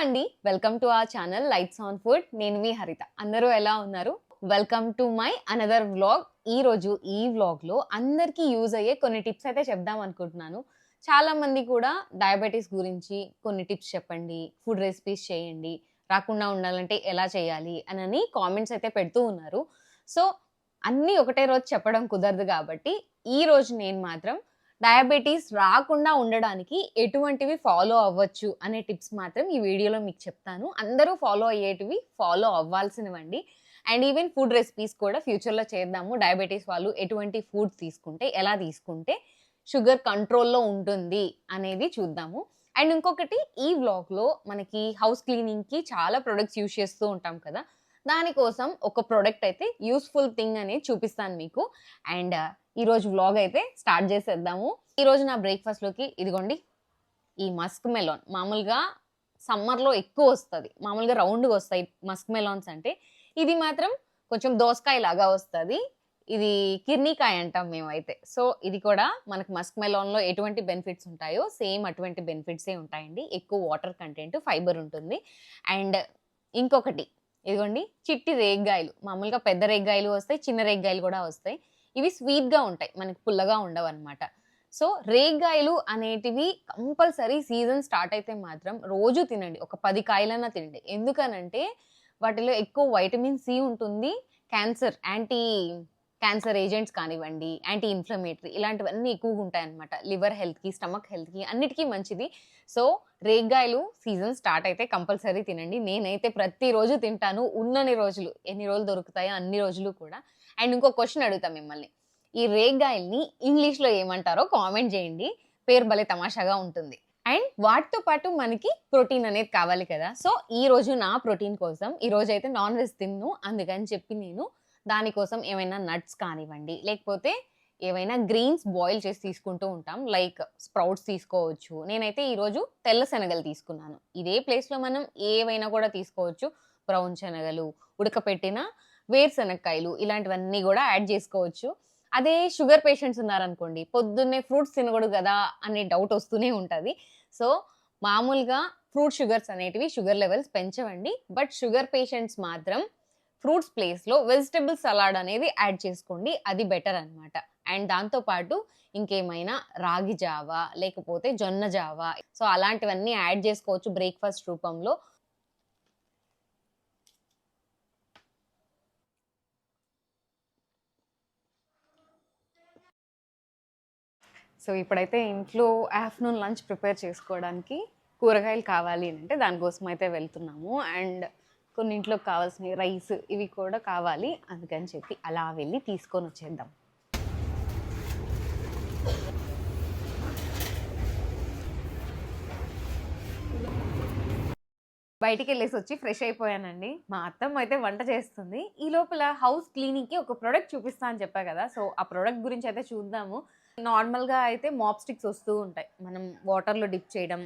అండి, welcome to our channel lights on food. నేను మీ హరిత. అందరూ ఎలా ఉన్నారు? Welcome to my another vlog. ఈరోజు ఈ వ్లాగ్లో అందరికీ యూజ్ అయ్యే కొన్ని టిప్స్ అయితే చెప్దాం అనుకుంటున్నాను. చాలా మంది కూడా డయాబెటీస్ గురించి కొన్ని టిప్స్ చెప్పండి, ఫుడ్ రెసిపీస్ చేయండి, రాకుండా ఉండాలంటే ఎలా చేయాలి అని కామెంట్స్ అయితే పెడుతూ ఉన్నారు. సో అన్నీ ఒకటే రోజు చెప్పడం కుదరదు కాబట్టి ఈ రోజు నేను మాత్రం డయాబెటీస్ రాకుండా ఉండడానికి ఎటువంటివి ఫాలో అవ్వచ్చు అనే టిప్స్ మాత్రం ఈ వీడియోలో మీకు చెప్తాను. అందరూ ఫాలో అయ్యేటివి ఫాలో అవ్వాల్సినవండి. అండ్ ఈవెన్ ఫుడ్ రెసిపీస్ కూడా ఫ్యూచర్లో చేద్దాము. డయాబెటీస్ వాళ్ళు ఎటువంటి ఫుడ్ తీసుకుంటే, ఎలా తీసుకుంటే షుగర్ కంట్రోల్లో ఉంటుంది అనేది చూద్దాము. అండ్ ఇంకొకటి, ఈ వ్లాగ్లో మనకి హౌస్ క్లీనింగ్కి చాలా ప్రొడక్ట్స్ యూజ్ చేస్తూ ఉంటాం కదా, దానికోసం ఒక ప్రోడక్ట్ అయితే యూస్ఫుల్ థింగ్ అనేది చూపిస్తాను మీకు. అండ్ ఈరోజు వ్లాగ్ అయితే స్టార్ట్ చేసేద్దాము. ఈరోజు నా బ్రేక్ఫాస్ట్లోకి ఇదిగోండి ఈ మస్క్ మెలాన్. మామూలుగా సమ్మర్లో ఎక్కువ వస్తుంది, మామూలుగా రౌండ్గా వస్తాయి మస్క్ మెలాన్స్ అంటే. ఇది మాత్రం కొంచెం దోసకాయ లాగా వస్తుంది. ఇది కిర్నీకాయ అంటాం మేమైతే. సో ఇది కూడా మనకు మస్క్ మెలాన్లో ఎటువంటి బెనిఫిట్స్ ఉంటాయో సేమ్ అటువంటి బెనిఫిట్సే ఉంటాయండి. ఎక్కువ వాటర్ కంటెంట్, ఫైబర్ ఉంటుంది. అండ్ ఇంకొకటి ఇదిగోండి చిట్టి రేగ్గాయలు. మామూలుగా పెద్ద రేగ్గాయలు వస్తాయి, చిన్న రేగ్గాయలు కూడా వస్తాయి. ఇవి స్వీట్గా ఉంటాయి, మనకి పుల్లగా ఉండవు అనమాట. సో రేగ్గాయలు అనేటివి కంపల్సరీ సీజన్ స్టార్ట్ అయితే మాత్రం రోజు తినండి, ఒక 10 కాయలన్నా తినండి. ఎందుకనంటే వాటిలో ఎక్కువ వైటమిన్ సి ఉంటుంది. యాంటీ క్యాన్సర్ ఏజెంట్స్ కానివ్వండి, యాంటీ ఇన్ఫ్లమేటరీ ఇలాంటివన్నీ ఎక్కువగా ఉంటాయన్నమాట. లివర్ హెల్త్కి, స్టమక్ హెల్త్కి అన్నిటికీ మంచిది. సో రేగ్గాయలు సీజన్ స్టార్ట్ అయితే కంపల్సరీ తినండి. నేనైతే ప్రతిరోజు తింటాను, ఉన్నన్ని రోజులు, ఎన్ని రోజులు దొరుకుతాయో అన్ని రోజులు కూడా. అండ్ ఇంకో క్వశ్చన్ అడుగుతాం మిమ్మల్ని, ఈ రేగ్గాయల్ని ఇంగ్లీష్లో ఏమంటారో కామెంట్ చేయండి. పేరు భలే తమాషాగా ఉంటుంది. అండ్ వాటితో పాటు మనకి ప్రోటీన్ అనేది కావాలి కదా. సో ఈ రోజు నా ప్రోటీన్ కోసం, ఈ రోజు అయితే నాన్ వెజ్ తిన్ను, అందుకని చెప్పి నేను దానికోసం ఏమైనా నట్స్ కానివ్వండి, లేకపోతే ఏవైనా గ్రీన్స్ బాయిల్ చేసి తీసుకుంటూ ఉంటాం. లైక్ స్ప్రౌట్స్ తీసుకోవచ్చు. నేనైతే ఈరోజు తెల్ల శనగలు తీసుకున్నాను. ఇదే ప్లేస్లో మనం ఏవైనా కూడా తీసుకోవచ్చు. బ్రౌన్ శనగలు, ఉడకపెట్టిన వేరుశనక్కాయలు, ఇలాంటివన్నీ కూడా యాడ్ చేసుకోవచ్చు. అదే షుగర్ పేషెంట్స్ ఉన్నారనుకోండి, పొద్దున్నే ఫ్రూట్స్ తినకూడదు కదా అనే డౌట్ వస్తూనే ఉంటుంది. సో మామూలుగా ఫ్రూట్ షుగర్స్ అనేటివి షుగర్ లెవెల్స్ పెంచవండి. బట్ షుగర్ పేషెంట్స్ మాత్రం ఫ్రూట్స్ ప్లేస్లో వెజిటబుల్ సలాడ్ అనేది యాడ్ చేసుకోండి, అది బెటర్ అనమాట. అండ్ దాంతోపాటు ఇంకేమైనా రాగి జావా, లేకపోతే జొన్న జావా, సో అలాంటివన్నీ యాడ్ చేసుకోవచ్చు బ్రేక్ఫాస్ట్ రూపంలో. సో ఇప్పుడైతే ఇంట్లో ఆఫ్టర్నూన్ లంచ్ ప్రిపేర్ చేసుకోవడానికి కూరగాయలు కావాలి అంటే దానికోసం అయితే వెళ్తున్నాము. అండ్ కొన్ని ఇంట్లోకి కావాల్సిన రైస్ ఇవి కూడా కావాలి, అందుకని చెప్పి అలా వెళ్ళి తీసుకొని వచ్చేద్దాం. బయటికి వెళ్ళేసి వచ్చి ఫ్రెష్ అయిపోయానండి. మా అత్తమ్మ అయితే వంట చేస్తుంది. ఈ లోపల హౌస్ క్లీనింగ్కి ఒక ప్రోడక్ట్ చూపిస్తా అని చెప్పా కదా, సో ఆ ప్రోడక్ట్ గురించి అయితే చూద్దాము. నార్మల్గా అయితే మాప్ స్టిక్స్ వస్తూ ఉంటాయి, మనం వాటర్లో డిప్ చేయడం,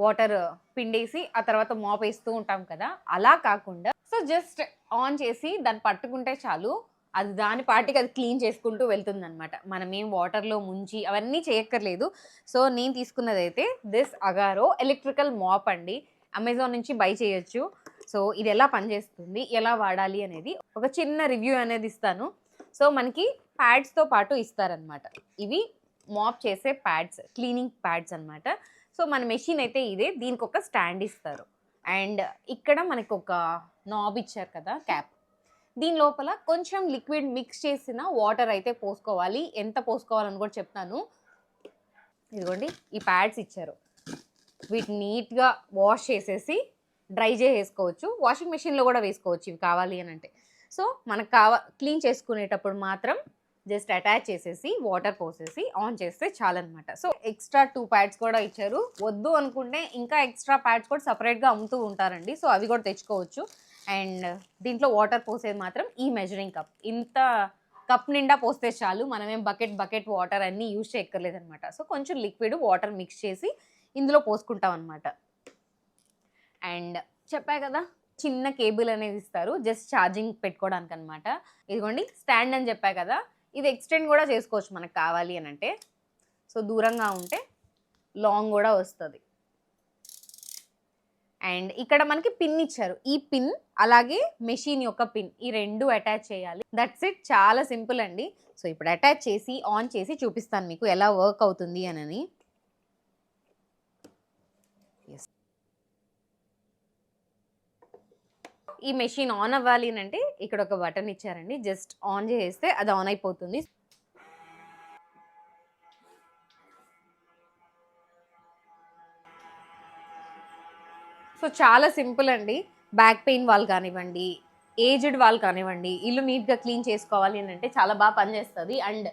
వాటర్ పిండేసి ఆ తర్వాత మాప్ వేస్తూ ఉంటాం కదా, అలా కాకుండా సో జస్ట్ ఆన్ చేసి దాన్ని పట్టుకుంటే చాలు, అది దాని పాటికి అది క్లీన్ చేసుకుంటూ వెళ్తుంది అనమాట. మనం ఏం వాటర్లో ముంచి అవన్నీ చేయక్కర్లేదు. సో నేను తీసుకున్నది అయితే దిస్ అగారో ఎలక్ట్రికల్ మాప్ అండి. అమెజాన్ నుంచి బై చేయొచ్చు. సో ఇది ఎలా పనిచేస్తుంది, ఎలా వాడాలి అనేది ఒక చిన్న రివ్యూ అనేది ఇస్తాను. సో మనకి ప్యాడ్స్తో పాటు ఇస్తారనమాట. ఇవి మాప్ చేసే ప్యాడ్స్, క్లీనింగ్ ప్యాడ్స్ అనమాట. సో మన మెషిన్ అయితే ఇదే, దీనికి ఒక స్టాండ్ ఇస్తారు. అండ్ ఇక్కడ మనకు ఒక నాబ్ ఇచ్చారు కదా, క్యాప్. దీని లోపల కొంచెం లిక్విడ్ మిక్స్ చేసిన వాటర్ అయితే పోసుకోవాలి. ఎంత పోసుకోవాలని కూడా చెప్తాను. ఇదిగోండి ఈ ప్యాడ్స్ ఇచ్చారు, వీటిని నీట్గా వాష్ చేసేసి డ్రై చేసేసుకోవచ్చు. వాషింగ్ మెషిన్లో కూడా వేసుకోవచ్చు ఇవి కావాలి అని అంటే. సో మనకు క్లీన్ చేసుకునేటప్పుడు మాత్రం జస్ట్ అటాచ్ చేసేసి వాటర్ పోసేసి ఆన్ చేస్తే చాలన్నమాట. సో ఎక్స్ట్రా 2 ప్యాడ్స్ కూడా ఇచ్చారు. వద్దు అనుకుంటే ఇంకా ఎక్స్ట్రా ప్యాడ్స్ కూడా సపరేట్గా అమ్ముతూ ఉంటారండి, సో అవి కూడా తెచ్చుకోవచ్చు. అండ్ దీంట్లో వాటర్ పోసేది మాత్రం ఈ మెజరింగ్ కప్, ఇంత కప్ నిండా పోస్తే చాలు. మనమేం బకెట్ వాటర్ అన్నీ యూజ్ చేయక్కర్లేదు అనమాట. సో కొంచెం లిక్విడ్ వాటర్ మిక్స్ చేసి ఇందులో పోసుకుంటాం అనమాట. అండ్ చెప్పా కదా, చిన్న కేబుల్ అనేది ఇస్తారు జస్ట్ ఛార్జింగ్ పెట్టుకోవడానికి అనమాట. ఇదిగోండి స్టాండ్ అని చెప్పా కదా, ఇది ఎక్స్టెండ్ కూడా చేసుకోవచ్చు మనకు కావాలి అని అంటే. సో దూరంగా ఉంటే లాంగ్ కూడా వస్తుంది. అండ్ ఇక్కడ మనకి పిన్ ఇచ్చారు. ఈ పిన్ అలాగే మెషిన్ యొక్క పిన్ ఈ రెండు అటాచ్ చేయాలి. దట్స్ ఇట్, చాలా సింపుల్ అండి. సో ఇప్పుడు అటాచ్ చేసి ఆన్ చేసి చూపిస్తాను మీకు ఎలా వర్క్ అవుతుంది అని. ఈ మెషిన్ ఆన్ అవ్వాలి అంటే ఇక్కడ ఒక బటన్ ఇచ్చారండి. జస్ట్ ఆన్ చేస్తే అది ఆన్ అయిపోతుంది. సో చాలా సింపుల్ అండి. బ్యాక్ పెయిన్ వాళ్ళు కానివ్వండి, ఏజ్డ్ వాళ్ళు కానివ్వండి, ఇల్లు నీట్గా క్లీన్ చేసుకోవాలి అని అంటే చాలా బాగా పనిచేస్తుంది. అండ్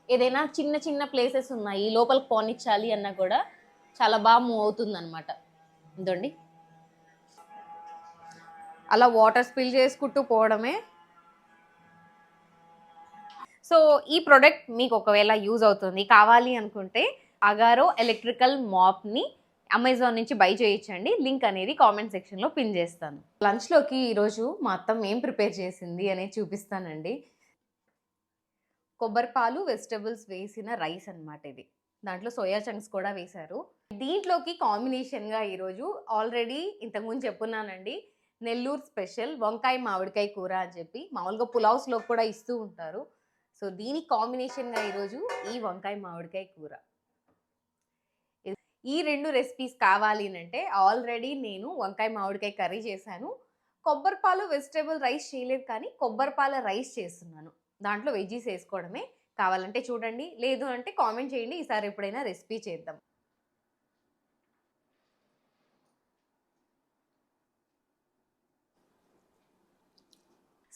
ఏదైనా చిన్న చిన్న ప్లేసెస్ ఉన్నాయి లోపలికి పోనిచ్చాలి అన్నా కూడా చాలా బాగా మూవ్ అవుతుంది అనమాట. ఇదండి అలా వాటర్ స్పిల్ చేసుకుంటూ పోవడమే. సో ఈ ప్రోడక్ట్ మీకు ఒకవేళ యూజ్ అవుతుంది కావాలి అనుకుంటే అగారో ఎలక్ట్రికల్ మాప్ని అమెజాన్ నుంచి బై చేయొచ్చండి. లింక్ అనేది కామెంట్ సెక్షన్లో పిన్ చేస్తాను. లంచ్లోకి ఈరోజు మా అత్తమ్మ ఏం ప్రిపేర్ చేసింది అనేది చూపిస్తానండి. కొబ్బరి పాలు వెజిటబుల్స్ వేసిన రైస్ అనమాట ఇది. దాంట్లో సోయా చంక్స్ కూడా వేశారు. దీంట్లోకి కాంబినేషన్గా ఈరోజు ఆల్రెడీ ఇంతకుముందు చెప్పున్నానండి, నెల్లూరు స్పెషల్ వంకాయ మామిడికాయ కూర అని చెప్పి మామూలుగా పులావ్స్లో కూడా ఇస్తూ ఉంటారు. సో దీనికి కాంబినేషన్గా ఈరోజు ఈ వంకాయ మామిడికాయ కూర. ఈ రెండు రెసిపీస్ కావాలి అంటే ఆల్రెడీ నేను వంకాయ మామిడికాయ కర్రీ చేశాను. కొబ్బరిపాలు వెజిటేబుల్ రైస్ చేయలేదు, కానీ కొబ్బరిపాల రైస్ చేస్తున్నాను. దాంట్లో వెజ్జీస్ వేసుకోవడమే. కావాలంటే చూడండి, లేదు అంటే కామెంట్ చేయండి, ఈసారి ఎప్పుడైనా రెసిపీ చేద్దాం.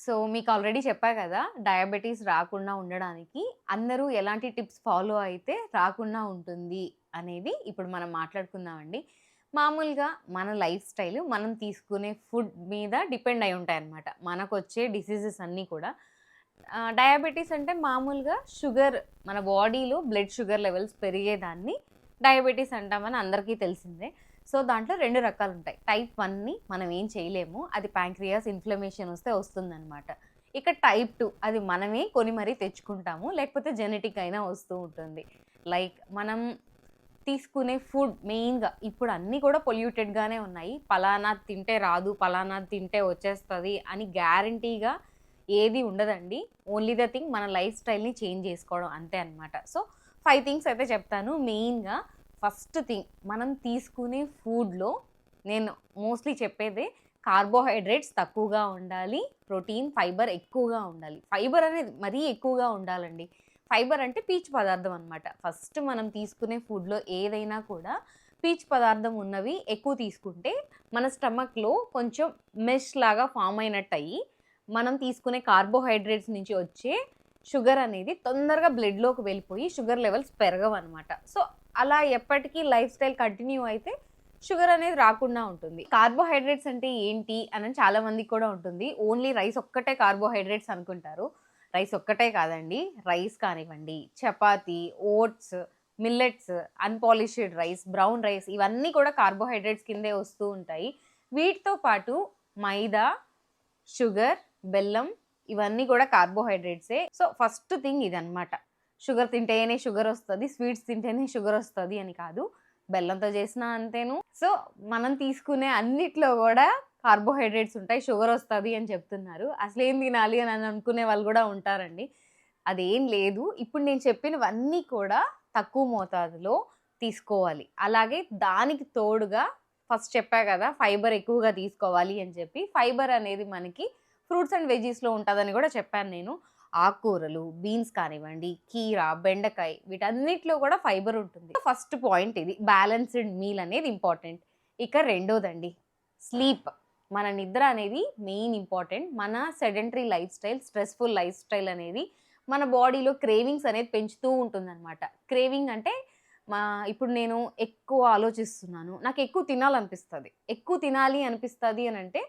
సో మీకు ఆల్రెడీ చెప్పా కదా, డయాబెటీస్ రాకుండా ఉండడానికి అందరూ ఎలాంటి టిప్స్ ఫాలో అయితే రాకుండా ఉంటుంది అనేది ఇప్పుడు మనం మాట్లాడుకుందామండి. మామూలుగా మన లైఫ్ స్టైల్, మనం తీసుకునే ఫుడ్ మీద డిపెండ్ అయి ఉంటాయన్నమాట మనకు వచ్చే డిసీజెస్ అన్నీ కూడా. డయాబెటీస్ అంటే మామూలుగా షుగర్, మన బాడీలో బ్లడ్ షుగర్ లెవెల్స్ పెరిగేదాన్ని డయాబెటీస్ అంటామని అందరికీ తెలిసిందే. సో దాంట్లో రెండు రకాలు ఉంటాయి. టైప్ 1ని మనం ఏం చేయలేము, అది ప్యాంక్రియాస్ ఇన్ఫ్లమేషన్ వస్తే వస్తుందన్నమాట. ఇక టైప్ 2 అది మనమే కొని మరీ తెచ్చుకుంటాము, లేకపోతే జెనెటిక్ అయినా వస్తూ ఉంటుంది. లైక్ మనం తీసుకునే ఫుడ్ మెయిన్గా ఇప్పుడు అన్నీ కూడా పొల్యూటెడ్గానే ఉన్నాయి. పలానా తింటే రాదు, పలానా తింటే వచ్చేస్తుంది అని గ్యారంటీగా ఏది ఉండదండి. ఓన్లీ ద థింగ్ మన లైఫ్ స్టైల్ని చేంజ్ చేసుకోవడం అంతే అనమాట. సో 5 థింగ్స్ అయితే చెప్తాను. మెయిన్గా ఫస్ట్ థింగ్, మనం తీసుకునే ఫుడ్లో నేను మోస్ట్లీ చెప్పేదే కార్బోహైడ్రేట్స్ తక్కువగా ఉండాలి, ప్రోటీన్ ఫైబర్ ఎక్కువగా ఉండాలి. ఫైబర్ అనేది మరీ ఎక్కువగా ఉండాలండి. ఫైబర్ అంటే పీచు పదార్థం అనమాట. ఫస్ట్ మనం తీసుకునే ఫుడ్లో ఏదైనా కూడా పీచు పదార్థం ఉన్నవి ఎక్కువ తీసుకుంటే మన స్టమక్లో కొంచెం మెష్ లాగా ఫామ్ అయినట్టు అయ్యి మనం తీసుకునే కార్బోహైడ్రేట్స్ నుంచి వచ్చే షుగర్ అనేది తొందరగా బ్లడ్లోకి వెళ్ళిపోయి షుగర్ లెవెల్స్ పెరగవు అనమాట. సో అలా ఎప్పటికీ లైఫ్ స్టైల్ కంటిన్యూ అయితే షుగర్ అనేది రాకుండా ఉంటుంది. కార్బోహైడ్రేట్స్ అంటే ఏంటి అని చాలా మందికి కూడా ఉంటుంది. ఓన్లీ రైస్ ఒక్కటే కార్బోహైడ్రేట్స్ అనుకుంటారు. రైస్ ఒక్కటే కాదండి, రైస్ కానివ్వండి, chapati, oats, millets, unpolished rice, brown rice, ఇవన్నీ కూడా కార్బోహైడ్రేట్స్ కిందే వస్తూ ఉంటాయి. వీటితో పాటు మైదా, షుగర్, బెల్లం, ఇవన్నీ కూడా కార్బోహైడ్రేట్సే. సో ఫస్ట్ థింగ్ ఇదన్నమాట. షుగర్ తింటేనే షుగర్ వస్తుంది, స్వీట్స్ తింటేనే షుగర్ వస్తుంది అని కాదు, బెల్లంతో చేసినా అంతేను. సో మనం తీసుకునే అన్నిట్లో కూడా కార్బోహైడ్రేట్స్ ఉంటాయి, షుగర్ వస్తుంది అని చెప్తున్నారు. అసలు ఏం తినాలి అని అనుకునే వాళ్ళు కూడా ఉంటారండి. అదేం లేదు. ఇప్పుడు నేను చెప్పినవన్నీ కూడా తక్కువ మోతాదులో తీసుకోవాలి. అలాగే దానికి తోడుగా ఫస్ట్ చెప్పా కదా ఫైబర్ ఎక్కువగా తీసుకోవాలి అని చెప్పి. ఫైబర్ అనేది మనకి ఫ్రూట్స్ అండ్ వెజీస్లో ఉంటుందని కూడా చెప్పాను నేను. ఆకుకూరలు, బీన్స్ కానివ్వండి, కీరా, బెండకాయ, వీటన్నిటిలో కూడా ఫైబర్ ఉంటుంది. ఫస్ట్ పాయింట్ ఇది, బ్యాలెన్స్డ్ మీల్ అనేది ఇంపార్టెంట్. ఇక రెండోదండి స్లీప్. మన నిద్ర అనేది మెయిన్ ఇంపార్టెంట్. మన sedentary life style, stressful life style అనేది మన బాడీలో క్రేవింగ్స్ అనేది పెంచుతూ ఉంటుందన్నమాట. క్రేవింగ్ అంటే ఇప్పుడు నేను ఎక్కువ ఆలోచిస్తున్నాను, నాకు ఎక్కువ తినాలనిపిస్తుంది. ఎక్కువ తినాలి అనిపిస్తుంది అని అంటే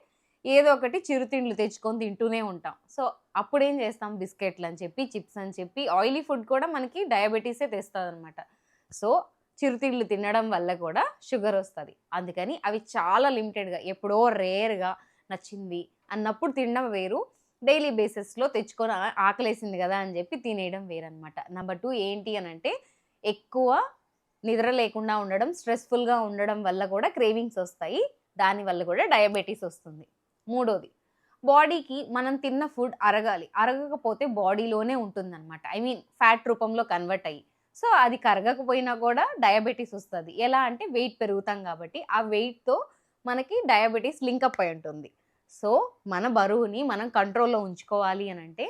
ఏదో ఒకటి చిరుతిండ్లు తెచ్చుకొని తింటూనే ఉంటాం. సో అప్పుడు ఏం చేస్తాం, బిస్కెట్లు అని చెప్పి, చిప్స్ అని చెప్పి, ఆయిలీ ఫుడ్ కూడా మనకి డయాబెటీసే తెస్తుంది అనమాట. సో చిరుతిండ్లు తినడం వల్ల కూడా షుగర్ వస్తుంది. అందుకని అవి చాలా లిమిటెడ్గా, ఎప్పుడో రేర్గా నచ్చింది అన్నప్పుడు తినడం వేరు, డైలీ బేసిస్లో తెచ్చుకొని ఆకలేసింది కదా అని చెప్పి తినేయడం వేరనమాట. నెంబర్ 2 ఏంటి అని అంటే ఎక్కువ నిద్ర లేకుండా ఉండడం, స్ట్రెస్ఫుల్గా ఉండడం వల్ల కూడా క్రేవింగ్స్ వస్తాయి. దానివల్ల కూడా డయాబెటీస్ వస్తుంది. మూడోది, బాడీకి మనం తిన్న ఫుడ్ అరగాలి. అరగకపోతే బాడీలోనే ఉంటుందన్నమాట. ఐ మీన్ ఫ్యాట్ రూపంలో కన్వర్ట్ అయ్యి. సో అది కరగకపోయినా కూడా డయాబెటీస్ వస్తుంది. ఎలా అంటే వెయిట్ పెరుగుతాం కాబట్టి ఆ వెయిట్తో మనకి డయాబెటీస్ లింకప్ అయి ఉంటుంది. సో మన బరువుని మనం కంట్రోల్లో ఉంచుకోవాలి అని అంటే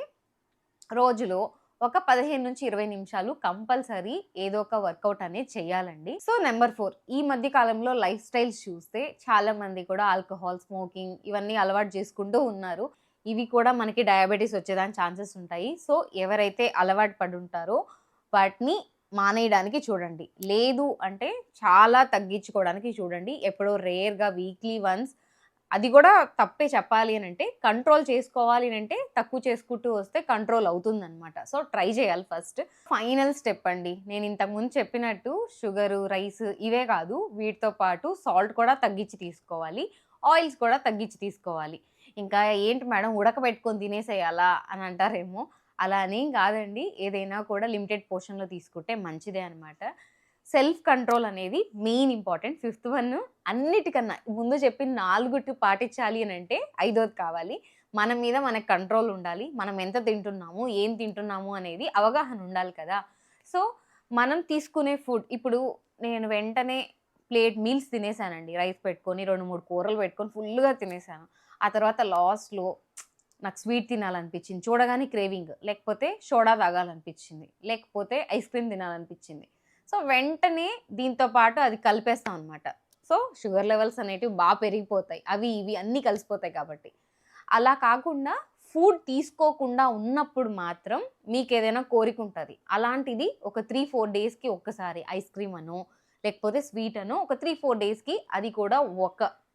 రోజులో ఒక 15-20 నిమిషాలు కంపల్సరీ ఏదో ఒక వర్కౌట్ అనేది చేయాలండి. సో నెంబర్ 4, ఈ మధ్య కాలంలో లైఫ్ స్టైల్స్ చూస్తే చాలా మంది కూడా ఆల్కహాల్, స్మోకింగ్ ఇవన్నీ అలవాటు చేసుకుంటూ ఉన్నారు. ఇవి కూడా మనకి డయాబెటీస్ వచ్చేదానికి ఛాన్సెస్ ఉంటాయి. సో ఎవరైతే అలవాటు పడి ఉంటారో వాటిని మానేయడానికి చూడండి. లేదు అంటే చాలా తగ్గించుకోవడానికి చూడండి. ఎప్పుడో రేర్గా వీక్లీ వన్స్, అది కూడా తప్పే చెప్పాలి అని అంటే కంట్రోల్ చేసుకోవాలి అని అంటే తక్కువ చేసుకుంటూ వస్తే కంట్రోల్ అవుతుందన్నమాట. సో ట్రై చేయాలి ఫస్ట్. ఫైనల్ స్టెప్ అండి, నేను ఇంతకుముందు చెప్పినట్టు షుగరు, రైస్ ఇవే కాదు, వీటితో పాటు సాల్ట్ కూడా తగ్గించి తీసుకోవాలి, ఆయిల్స్ కూడా తగ్గించి తీసుకోవాలి. ఇంకా ఏంటి మేడం ఉడకబెట్టుకొని తినేసేయాలా అని అంటారేమో, అలా అనేం కాదండి. ఏదైనా కూడా లిమిటెడ్ పోర్షన్లో తీసుకుంటే మంచిదే అనమాట. సెల్ఫ్ కంట్రోల్ అనేది మెయిన్ ఇంపార్టెంట్. 5th వన్, అన్నిటికన్నా ముందు చెప్పిన 4 పాటించాలి అని అంటే 5వది కావాలి. మన మీద మనకు కంట్రోల్ ఉండాలి. మనం ఎంత తింటున్నాము, ఏం తింటున్నాము అనేది అవగాహన ఉండాలి కదా. సో మనం తీసుకునే ఫుడ్, ఇప్పుడు నేను వెంటనే ప్లేట్ మీల్స్ తినేసానండి, రైస్ పెట్టుకొని 2-3 కూరలు పెట్టుకొని ఫుల్గా తినేసాను. ఆ తర్వాత లాస్ట్లో నాకు స్వీట్ తినాలనిపించింది, చూడగానే క్రేవింగ్, లేకపోతే సోడా తాగాలనిపించింది, లేకపోతే ఐస్ క్రీమ్ తినాలనిపించింది. సో వెంటనే దీంతో పాటు అది కలిపేస్తాం అనమాట. సో షుగర్ లెవెల్స్ అనేటివి బాగా పెరిగిపోతాయి, అవి ఇవి అన్నీ కలిసిపోతాయి కాబట్టి. అలా కాకుండా ఫుడ్ తీసుకోకుండా ఉన్నప్పుడు మాత్రం మీకు ఏదైనా కోరిక ఉంటుంది, అలాంటిది ఒక 3-4 డేస్కి ఒక్కసారి ఐస్ క్రీమ్ అనో లేకపోతే స్వీట్ అనో, ఒక 3-4 డేస్కి అది కూడా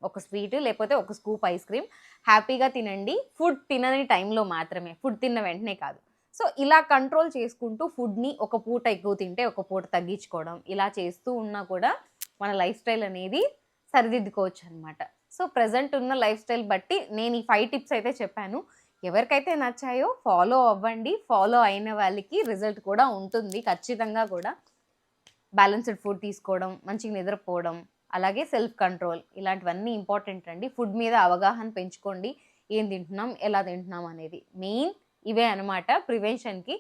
ఒక స్వీట్ లేకపోతే ఒక స్కూప్ ఐస్ క్రీమ్ హ్యాపీగా తినండి. ఫుడ్ తినని టైంలో మాత్రమే, ఫుడ్ తిన్న వెంటనే కాదు. సో ఇలా కంట్రోల్ చేసుకుంటూ ఫుడ్ని ఒక పూట ఎక్కువ తింటే ఒక పూట తగ్గించుకోవడం, ఇలా చేస్తూ ఉన్నా కూడా మన లైఫ్ స్టైల్ అనేది సరిదిద్దుకోవచ్చు అనమాట. సో ప్రజెంట్ ఉన్న లైఫ్ స్టైల్ బట్టి నేను ఈ 5 టిప్స్ అయితే చెప్పాను. ఎవరికైతే నచ్చాయో ఫాలో అవ్వండి. ఫాలో అయిన వాళ్ళకి రిజల్ట్ కూడా ఉంటుంది ఖచ్చితంగా కూడా. బ్యాలెన్స్డ్ ఫుడ్ తీసుకోవడం, మంచిగా నిద్రపోవడం, అలాగే సెల్ఫ్ కంట్రోల్, ఇలాంటివన్నీ ఇంపార్టెంట్ అండి. ఫుడ్ మీద అవగాహన పెంచుకోండి, ఏం తింటున్నాం, ఎలా తింటున్నాం అనేది మెయిన్ ఇవే అనమాట ప్రివెన్షన్కి.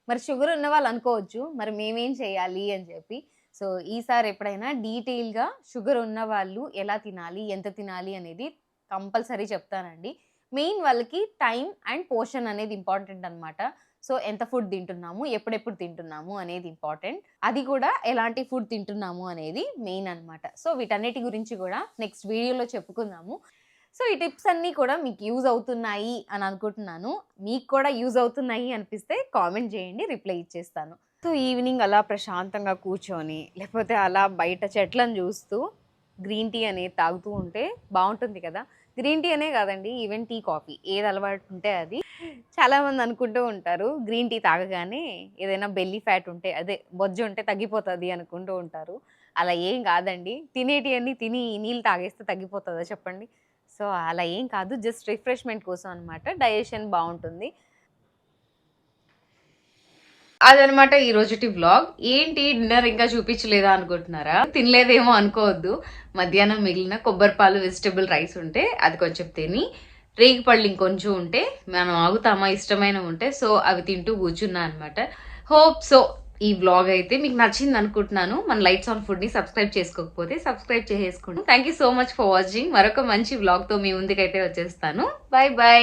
మరి షుగర్ ఉన్న వాళ్ళు అనుకోవచ్చు మరి మేమేం చేయాలి అని చెప్పి. సో ఈసారి ఎప్పుడైనా డీటెయిల్గా షుగర్ ఉన్న వాళ్ళు ఎలా తినాలి, ఎంత తినాలి అనేది కంపల్సరీ చెప్తానండి. మెయిన్ వాళ్ళకి టైం అండ్ పోర్షన్ అనేది ఇంపార్టెంట్ అనమాట. సో ఎంత ఫుడ్ తింటున్నాము, ఎప్పుడెప్పుడు తింటున్నాము అనేది ఇంపార్టెంట్. అది కూడా ఎలాంటి ఫుడ్ తింటున్నాము అనేది మెయిన్ అనమాట. సో వీటన్నిటి గురించి కూడా నెక్స్ట్ వీడియోలో చెప్పుకుందాము. సో ఈ టిప్స్ అన్నీ కూడా మీకు యూజ్ అవుతున్నాయి అని అనుకుంటున్నాను. మీకు కూడా యూజ్ అవుతున్నాయి అనిపిస్తే కామెంట్ చేయండి, రిప్లై ఇచ్చేస్తాను. సో ఈవినింగ్ అలా ప్రశాంతంగా కూర్చొని లేకపోతే అలా బయట చెట్లను చూస్తూ గ్రీన్ టీ అనేది తాగుతూ ఉంటే బాగుంటుంది కదా. గ్రీన్ టీ అనే కాదండి, ఈవెన్ టీ, కాఫీ ఏది అలవాటు ఉంటే అది. చాలామంది అనుకుంటూ ఉంటారు గ్రీన్ టీ తాగగానే ఏదైనా బెల్లీ ఫ్యాట్ ఉంటే, అదే బొజ్జు ఉంటే తగ్గిపోతుంది అనుకుంటూ ఉంటారు. అలా ఏం కాదండి. తినేటి అన్నీ తిని నీళ్ళు తాగేస్తే తగ్గిపోతుందా చెప్పండి. సో అలా ఏం కాదు, జస్ట్ రిఫ్రెష్మెంట్ కోసం అనమాట. డైజెషన్ బాగుంటుంది. అదనమాట ఈ రోజుటి వ్లాగ్. ఏంటి డిన్నర్ ఇంకా చూపించలేదా అనుకుంటున్నారా? తినలేదేమో అనుకోవద్దు. మధ్యాహ్నం మిగిలిన కొబ్బరిపాలు, వెజిటబుల్ రైస్ ఉంటే అది కొంచెం తిని, రేగిపళ్ళు ఇంకొంచెం ఉంటే మనం ఆగుతామా ఇష్టమైన ఉంటే, సో అవి తింటూ కూర్చున్నా అనమాట. హోప్ సో ఈ వ్లాగ్ అయితే మీకు నచ్చింది అనుకుంటున్నాను. మన లైట్స్ ఆన్ ఫుడ్ ని సబ్స్క్రైబ్ చేసుకోకపోతే సబ్స్క్రైబ్ చేసేసుకోండి. Thank you so much for watching. మరొక మంచి వ్లాగ్ తో మీ ముందుకైతే వచ్చేస్తాను. By by.